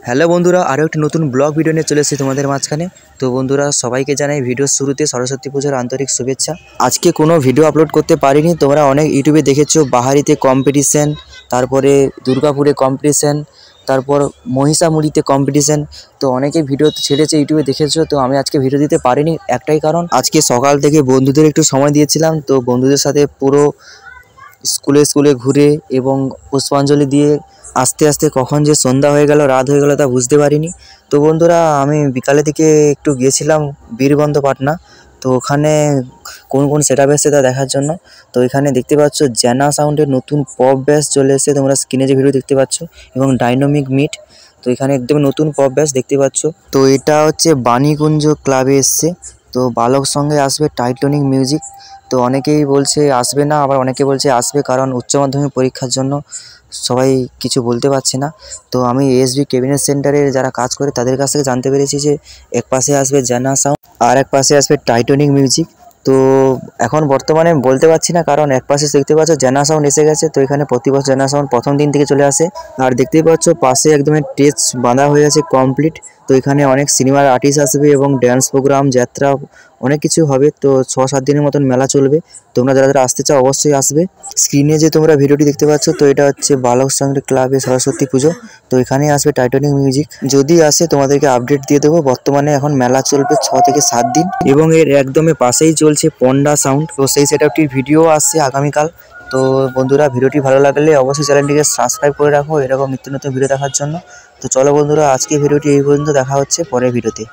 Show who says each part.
Speaker 1: Hello বন্ধুরা, আরও একটি নতুন ব্লগ ভিডিও নিয়ে চলে এসেছি তোমাদের মাঝখানে। তো বন্ধুরা, সবাইকে জানাই ভিডিওর শুরুতে সরস্বতী পুজোর আন্তরিক শুভেচ্ছা। আজকে কোনো ভিডিও আপলোড করতে পারিনি। তোমরা অনেক ইউটিউবে দেখেছো বাহারিতে কম্পিটিশান, তারপরে দুর্গাপুরে কম্পিটিশান, তারপর মহিষামুড়িতে কম্পিটিশান। তো অনেকেই ভিডিও ছেড়েছে, ইউটিউবে দেখেছো। তো আমি আজকে ভিডিও দিতে পারিনি, একটাই কারণ, আজকে সকাল থেকে বন্ধুদের একটু সময় দিয়েছিলাম। তো বন্ধুদের সাথে পুরো স্কুলে ঘুরে এবং পুষ্পাঞ্জলি দিয়ে আস্তে আস্তে কখন যে সন্ধ্যা হয়ে গেল, রাত হয়ে গেল তা বুঝতে পারিনি। তো বন্ধুরা, আমি বিকালে দিকে একটু গিয়েছিলাম বীরগন্ধ পাটনা। তো ওখানে কোন কোন সেটআপ এসেছে তা দেখার জন্য। তো এখানে দেখতে পাচ্ছ জ্যানা সাউন্ডের নতুন পপ ব্যাস চলে এসেছে, তোমরা স্ক্রিনে যে ভিডিও দেখতে পাচ্ছ, এবং ডাইনামিক মিট। তো এখানে একদম নতুন পপ ব্যাস দেখতে পাচ্ছ। তো এটা হচ্ছে বাণীকুঞ্জ ক্লাবে এসছে। তো বালক সঙ্গে আসবে টাইটনিক মিউজিক। তো অনেকেই বলছে আসবে না, আবার অনেকে বলছে আসবে, কারণ উচ্চ মাধ্যমিক পরীক্ষার জন্য সবাই কিছু বলতে পারছে না। তো আমি এসবি ক্যাবিনেট সেন্টারে যারা কাজ করে তাদের কাছ থেকে জানতে পেরেছি যে এক পাশে আসবে জ্যানা সাউন্ড আর এক পাশে আসবে টাইটনিক মিউজিক। তো এখন বর্তমানে বলতে পারছি না, কারণ এক পাশে দেখতে পাচ্ছ জ্যানা সাউন্ড এসে গেছে। তো এখানে প্রতি বছর জ্যানা সাউন্ড প্রথম দিন থেকে চলে আসে। আর দেখতেই পাচ্ছ পাশে একদম স্টেজ বাঁধা হয়ে আছে কমপ্লিট। তো এখানে অনেক সিনেমার আর্টিস্ট আসবে এবং ড্যান্স প্রোগ্রাম, যাত্রা, অনেক কিছু হবে। তো 6-7 দিনের মতন মেলা চলবে। তোমরা যারা যারা আসতে চাও অবশ্যই আসবে। স্ক্রিনে যে তোমরা ভিডিওটি দেখতে পাচ্ছ, তো এটা হচ্ছে বালক সংঘ ক্লাবে সরস্বতী পুজো। তো এখানেই আসবে টাইটনিক মিউজিক। যদি আসে তোমাদেরকে আপডেট দিয়ে দেবো। বর্তমানে এখন মেলা চলবে 6 থেকে 7 দিন, এবং এর একদমই পাশেই চলছে পন্ডা সাউন্ড। তো সেই সেটআপটির ভিডিও আসছে আগামীকাল। তো বন্ধুরা, ভিডিওটি ভালো লাগলে অবশ্যই চ্যানেলটিকে সাবস্ক্রাইব করে রাখো এরকম নিত্য নতুন ভিডিও দেখার জন্য। তো চলো বন্ধুরা, আজকে ভিডিওটি এই পর্যন্ত, দেখা হচ্ছে পরের ভিডিওতে।